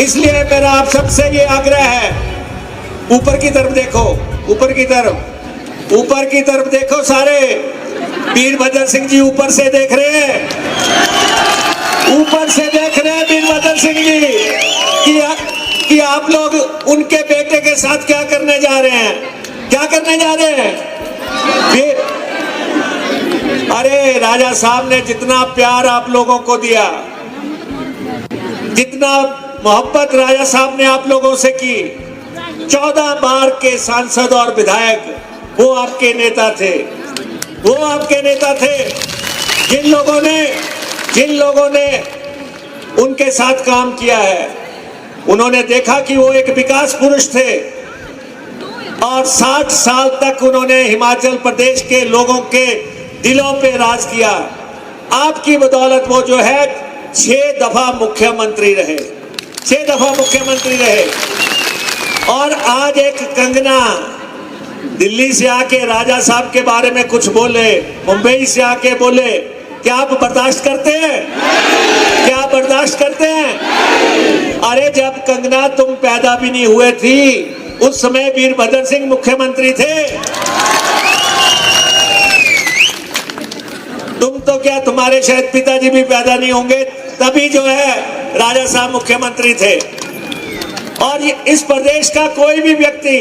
इसलिए मेरा आप सबसे ये आग्रह है, ऊपर की तरफ देखो, ऊपर की तरफ, ऊपर की तरफ देखो सारे। वीरभद्र सिंह जी ऊपर से देख रहे हैं, ऊपर से देख रहे हैं वीरभद्र सिंह जी कि आप लोग उनके बेटे के साथ क्या करने जा रहे हैं, क्या करने जा रहे हैं। अरे राजा साहब ने जितना प्यार आप लोगों को दिया, जितना मोहब्बत राजा साहब ने आप लोगों से की, 14 बार के सांसद और विधायक वो आपके नेता थे, वो आपके नेता थे। जिन लोगों ने उनके साथ काम किया है, उन्होंने देखा कि वो एक विकास पुरुष थे और 60 साल तक उन्होंने हिमाचल प्रदेश के लोगों के दिलों पे राज किया। आपकी बदौलत वो जो है 6 दफा मुख्यमंत्री रहे, 6 दफा मुख्यमंत्री रहे। और आज एक कंगना दिल्ली से आके राजा साहब के बारे में कुछ बोले, मुंबई से आके बोले, क्या आप बर्दाश्त करते हैं? क्या आप बर्दाश्त करते हैं? अरे जब कंगना तुम पैदा भी नहीं हुए थी, उस समय वीरभद्र सिंह मुख्यमंत्री थे। तुम तो क्या, तुम्हारे शायद पिताजी भी पैदा नहीं होंगे, तभी जो है राजा साहब मुख्यमंत्री थे। और इस प्रदेश का कोई भी व्यक्ति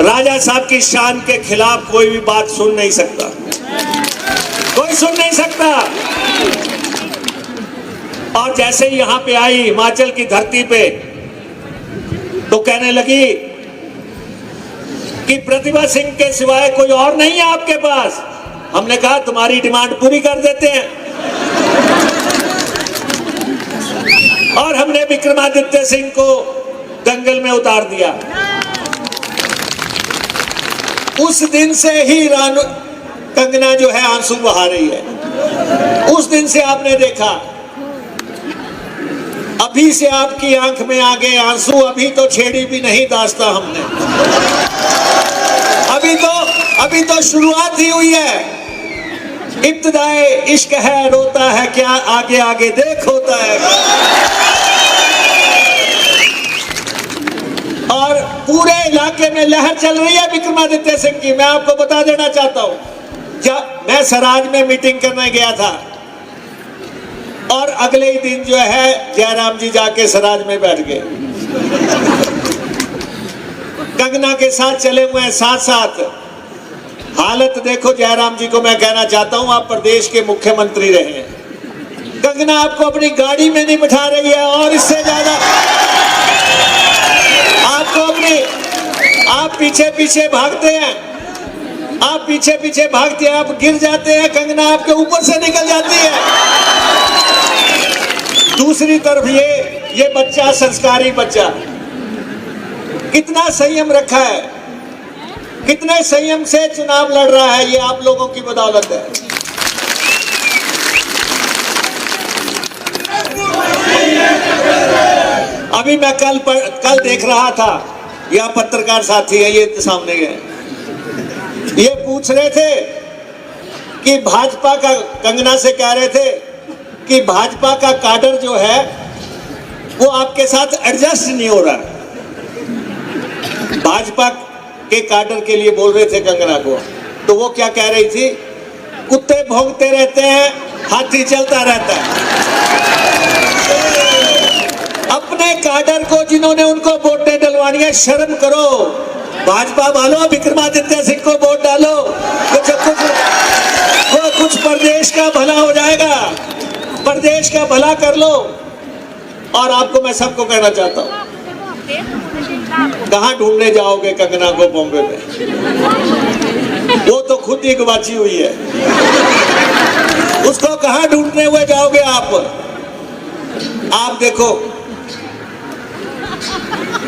राजा साहब की शान के खिलाफ कोई भी बात सुन नहीं सकता, कोई सुन नहीं सकता। और जैसे ही यहां पे आई हिमाचल की धरती पे, तो कहने लगी कि प्रतिभा सिंह के सिवाय कोई और नहीं है आपके पास। हमने कहा तुम्हारी डिमांड पूरी कर देते हैं। और हमने विक्रमादित्य सिंह को दंगल में उतार दिया। उस दिन से ही कंगना जो है आंसू बहा रही है। उस दिन से आपने देखा, अभी से आपकी आंख में आ गए आंसू। अभी तो छेड़ी भी नहीं दास्ता हमने, अभी तो शुरुआत ही हुई है। इब्तिदाए इश्क है, रोता है क्या, आगे आगे देख होता है। और पूरे इलाके में लहर चल रही है विक्रमादित्य सिंह की। मैं आपको बता देना चाहता हूं, जब मैं सराज में मीटिंग करने गया था और अगले ही दिन जो है जयराम जी जाके सराज में बैठ गए, कंगना के साथ चले हुए हैं साथ साथ। हालत देखो जयराम जी को मैं कहना चाहता हूं, आप प्रदेश के मुख्यमंत्री रहे हैं, कंगना आपको अपनी गाड़ी में नहीं बिठा रही है। और इससे ज्यादा आपको आप पीछे पीछे भागते हैं, आप पीछे पीछे भागते हैं, आप गिर जाते हैं, कंगना आपके ऊपर से निकल जाती है। दूसरी तरफ ये बच्चा, संस्कारी बच्चा, कितना संयम रखा है, कितने संयम से चुनाव लड़ रहा है, ये आप लोगों की बदौलत है। अभी मैं कल देख रहा था, यह पत्रकार साथी है, ये सामने गए, ये पूछ रहे थे कि भाजपा का, कंगना से कह रहे थे कि भाजपा का काडर जो है वो आपके साथ एडजस्ट नहीं हो रहा। भाजपा के काडर के लिए बोल रहे थे कंगना को, तो वो क्या कह रही थी, कुत्ते भौंकते रहते हैं, हाथी चलता रहता है। अपने काडर को, जिन्होंने उनको वोटें डलवानी है, शर्म करो। भाजपा वालों, विक्रमादित्य सिंह को वोट डालो, कुछ प्रदेश का भला हो जाएगा, प्रदेश का भला कर लो। और आपको मैं सबको कहना चाहता हूं, कहां ढूंढने जाओगे कंगना को बॉम्बे में? वो तो खुद ही गवाची हुई है, उसको कहां ढूंढने हुए जाओगे आप? आप देखो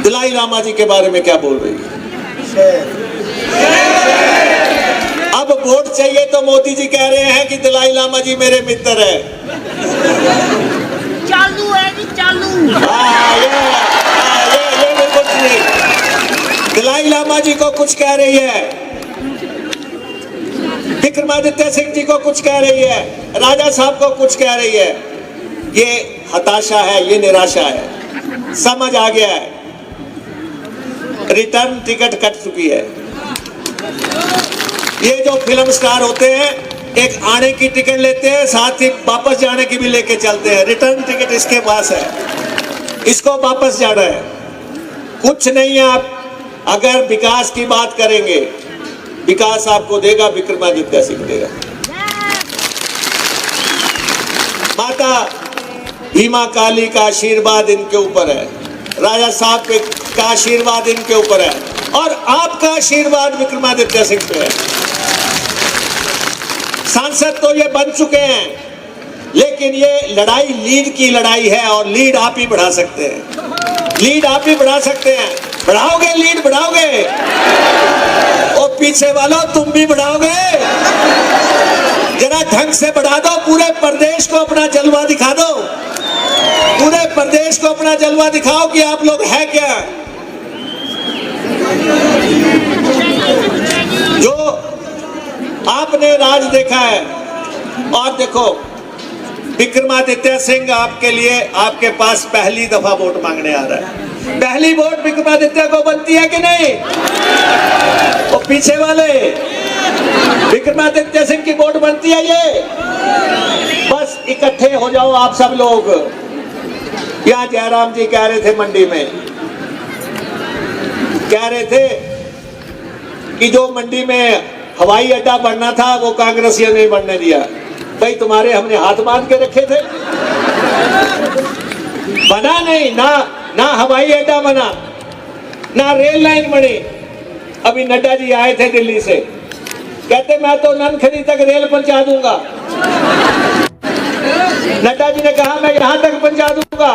दलाई लामा जी के बारे में क्या बोल रही है। अब वोट चाहिए तो मोदी जी कह रहे हैं कि दलाई लामा जी मेरे मित्र है। चालू है जी, चालू। ये बिल्कुल नहीं। दलाई लामा जी को कुछ कह रही है, विक्रमादित्य सिंह जी को कुछ कह रही है, राजा साहब को कुछ कह रही है। ये हताशा है, ये निराशा है। समझ आ गया है, रिटर्न टिकट कट चुकी है। ये जो फिल्म स्टार होते हैं, एक आने की टिकट लेते हैं, साथ ही वापस जाने की भी लेके चलते हैं। रिटर्न टिकट इसके पास है, इसको वापस जाना है। कुछ नहीं है। आप अगर विकास की बात करेंगे, विकास आपको देगा विक्रमादित्य सिंह देगा। माता भीमा काली का आशीर्वाद इनके ऊपर है, राजा साहब का आशीर्वाद इनके ऊपर है, और आपका आशीर्वाद विक्रमादित्य सिंह पे है। सांसद तो ये बन चुके हैं, लेकिन ये लड़ाई लीड की लड़ाई है, और लीड आप ही बढ़ा सकते हैं। लीड आप ही बढ़ा सकते हैं। बढ़ाओगे लीड, बढ़ाओगे? और पीछे वालों तुम भी बढ़ाओगे? जरा ढंग से बढ़ा दो, पूरे प्रदेश को अपना जलवा दिखा दो। पूरे प्रदेश को अपना जलवा दिखाओ कि आप लोग है क्या। जो आपने राज देखा है, और देखो विक्रमादित्य सिंह आपके लिए, आपके पास पहली दफा वोट मांगने आ रहा है। पहली वोट विक्रमादित्य को बनती है कि नहीं? वो पीछे वाले विक्रमादित्य सिंह की वोट बनती है ये। बस इकट्ठे हो जाओ आप सब लोग। यहाँ जयराम जी कह रहे थे, मंडी में कह रहे थे कि जो मंडी में हवाई अड्डा बनना था वो कांग्रेसियों ने बनने दिया। भाई तुम्हारे हमने हाथ बांध के रखे थे, बना नहीं ना हवाई अड्डा बना, ना रेल लाइन बनी। अभी नड्डा जी आए थे दिल्ली से, कहते मैं तो ननखड़ी तक रेल पहुंचा दूंगा। नड्डा जी ने कहा मैं यहां तक पहुंचा दूंगा।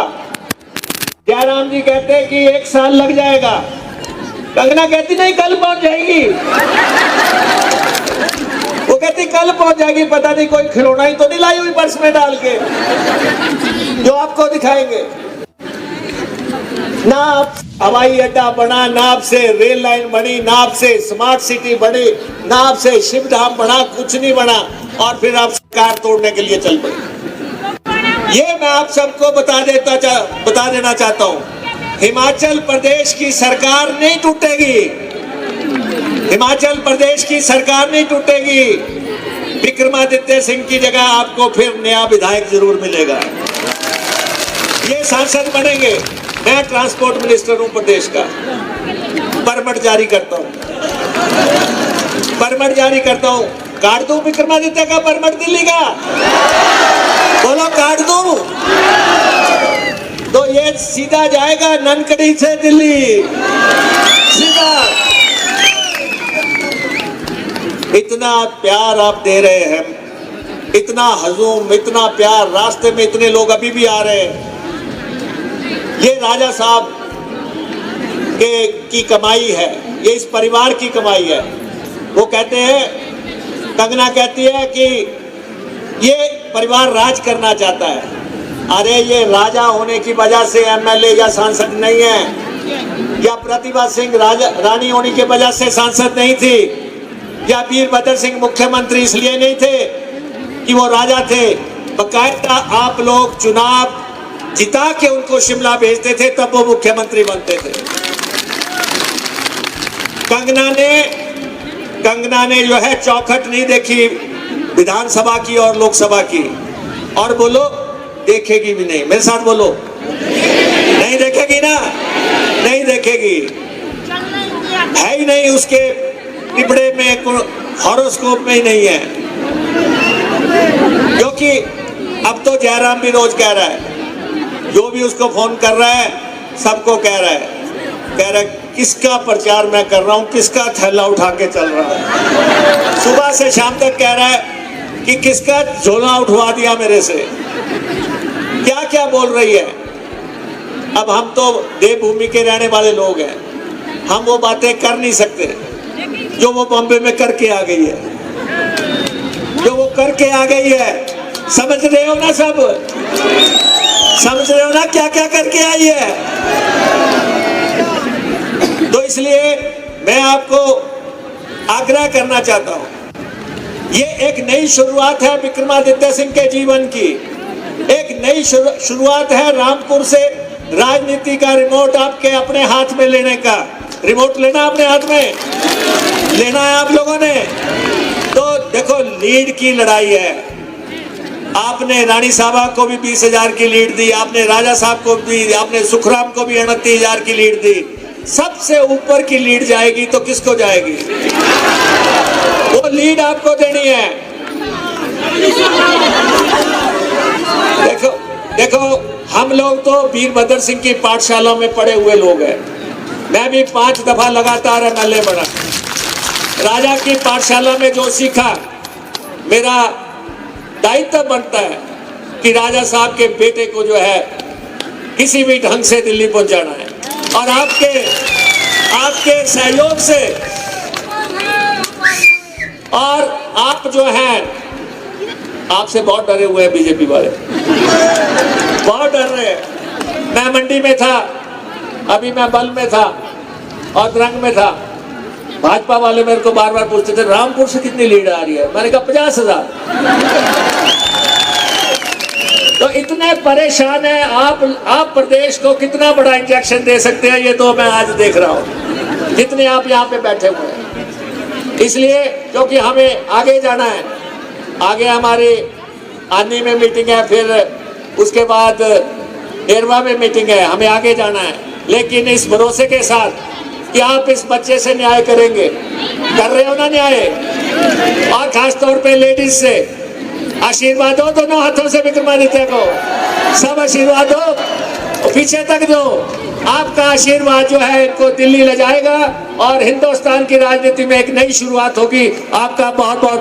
जयराम जी कहते कि 1 साल लग जाएगा। कंगना कहती नहीं कल पहुंच जाएगी। वो कहती कल पहुंच जाएगी, पता नहीं कोई खिलौना ही तो नहीं लाई हुई पर्स में डाल के जो आपको दिखाएंगे। ना हवाई अड्डा बना, ना आपसे रेल लाइन बनी, ना आपसे स्मार्ट सिटी बनी, ना आपसे शिव धाम बना, कुछ नहीं बना, और फिर आप सरकार तोड़ने के लिए चल पड़े। ये मैं आप सबको बता देना चाहता हूं, हिमाचल प्रदेश की सरकार नहीं टूटेगी। हिमाचल प्रदेश की सरकार नहीं टूटेगी। विक्रमादित्य सिंह की जगह आपको फिर नया विधायक जरूर मिलेगा। ये सांसद बनेंगे। मैं ट्रांसपोर्ट मिनिस्टर हूं प्रदेश का, परमिट जारी करता हूं, परमिट जारी करता हूं। काट दूं विक्रमादित्य का परमिट दिल्ली का? बोलो काट दूं? तो ये सीधा जाएगा ननकड़ी से दिल्ली, सीधा। इतना प्यार आप दे रहे हैं, इतना हजूम, इतना प्यार, रास्ते में इतने लोग अभी भी आ रहे हैं। ये राजा साहब की कमाई है, ये इस परिवार की कमाई है। वो कहते हैं, कंगना कहती है कि ये परिवार राज करना चाहता है। अरे ये राजा होने की वजह से एमएलए या सांसद नहीं है, या प्रतिभा सिंह रानी होने की वजह से सांसद नहीं थी, या वीरभद्र सिंह मुख्यमंत्री इसलिए नहीं थे कि वो राजा थे। बकायदा आप लोग चुनाव जिता के उनको शिमला भेजते थे, तब वो मुख्यमंत्री बनते थे। कंगना ने जो है चौखट नहीं देखी विधानसभा की और लोकसभा की, और बोलो देखेगी भी नहीं। मेरे साथ बोलो, नहीं देखेगी ना? नहीं देखेगी, है ही नहीं, उसके टिपड़े में, हॉरोस्कोप में ही नहीं है। क्योंकि अब तो जयराम भी रोज कह रहा है, जो भी उसको फोन कर रहा है सबको कह रहा है किसका प्रचार मैं कर रहा हूं, किसका थैला उठा के चल रहा है। सुबह से शाम तक कह रहा है कि किसका झोला उठवा दिया मेरे से, क्या क्या बोल रही है। अब हम तो देवभूमि के रहने वाले लोग हैं, हम वो बातें कर नहीं सकते जो वो बॉम्बे में करके आ गई है, जो वो करके आ गई है। समझ रहे हो ना सब? समझ रहे हो ना क्या क्या करके आई है? तो इसलिए मैं आपको आग्रह करना चाहता हूं, ये एक नई शुरुआत है विक्रमादित्य सिंह के जीवन की। एक नई शुरुआत है रामपुर से राजनीति का रिमोट आपके अपने हाथ में लेने का, रिमोट लेना अपने हाथ में लेना है आप लोगों ने। तो देखो लीड की लड़ाई है। आपने रानी साहबा को भी 20,000 की लीड दी, आपने राजा साहब को भी, आपने सुखराम को भी 29,000 की लीड दी। सबसे ऊपर की लीड जाएगी तो किसको जाएगी? वो लीड आपको देनी है। देखो देखो हम लोग तो वीरभद्र सिंह की पाठशाला में पढ़े हुए लोग हैं। मैं भी 5 दफा लगातार एमएलए बना। राजा की पाठशाला में जो सीखा, मेरा दायित्व बनता है कि राजा साहब के बेटे को जो है किसी भी ढंग से दिल्ली पहुंचाना है। और आपके सहयोग से, और आप जो हैं, आपसे बहुत डरे हुए हैं बीजेपी वाले, बहुत डर रहे हैं। मैं मंडी में था, अभी मैं बल में था और द्रंग में था। भाजपा वाले मेरे को बार बार पूछते थे रामपुर से कितनी लीड आ रही है। मैंने कहा 50,000। तो इतने परेशान है आप प्रदेश को कितना बड़ा इंजेक्शन दे सकते हैं, ये तो मैं आज देख रहा हूँ जितने आप यहाँ पे बैठे हुए हैं। इसलिए क्योंकि हमें आगे जाना है, आगे हमारी आनी में मीटिंग है, फिर उसके बाद एरवा में मीटिंग है, हमें आगे जाना है। लेकिन इस भरोसे के साथ कि आप इस बच्चे से न्याय करेंगे, कर रहे हो ना न्याय, और खासतौर पे लेडीज से आशीर्वाद हो, दोनों हाथों से विक्रमादित्य को सब आशीर्वाद हो, पीछे तक दो। आपका आशीर्वाद जो है इनको दिल्ली ले जाएगा और हिंदुस्तान की राजनीति में एक नई शुरुआत होगी। आपका बहुत बहुत